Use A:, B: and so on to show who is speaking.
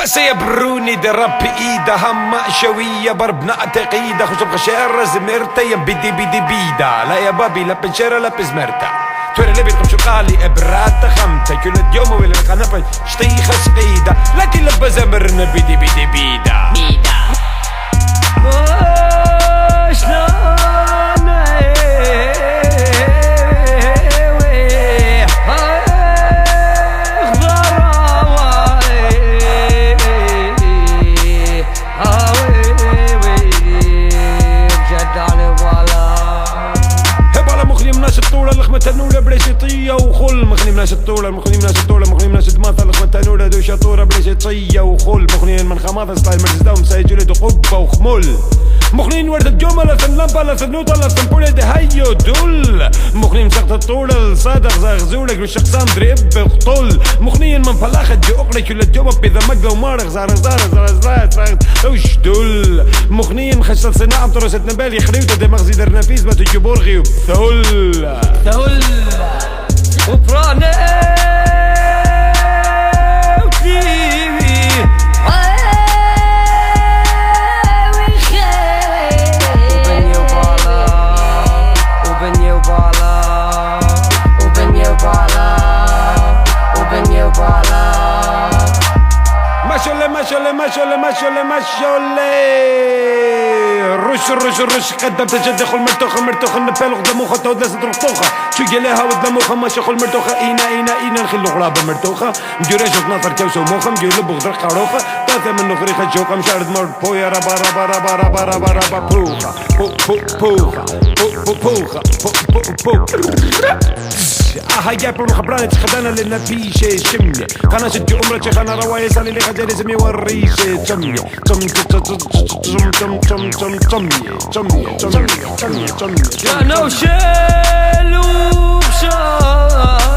A: بس يبروني درب ايده هم شوية بربنا تقيدة خشب خشارة زمرتا يا بدي بيدا لا يا بابي لا بنشيرة لا بزمرتا توري اللي بيتقم شو قالي ابرات خمسة كل اليوم ولا القنفة شطيخة سقيدة لكن لبا زمرنا بدي بيدا الطولة لخمة تنولة بلاش طية وخل مخني مناش الطولة مخني مناش الطولة مخني مناش دماثة لخمة تنولة دوشة طورة بلاش طية وخل مخنين من خماثة ستايل مرزدة دوم سايجولة قبة وخمل مخنين ورد الجملة لمبة لسنوطة لسنبولة هيو دول مخنين مسقط الطولة صادق زغزولك والشخصان دريب وقطل مخنين من فلاخة جوقنا كل الجمل بذا مقلة ومارغ زار وش دول مخنين خشت صناعة بترست نبالي خريوتة دي مغزي در نفيس باتو جبورغي وبثل وبراني وتليبي رش قدم تجدخ المرتوخة النبال وقدم مخة تود لازم ترطوخة شو قالها ودم مخة ما شخو المرتوخة اينا نخلو غرابة مرتوخة مجوريش ناطر كوسو موخة مجولو بغدر قاروخة تاثة من نخريخة جوكة مشارد مرد بويا ربا بوخة اها جابر الخبرانة خدانا لنا بيشي شمية خانا شجي عمرك خانا رواية سالي اللي خجالي زمي وريشي شمية شمية يا نوشل وبشار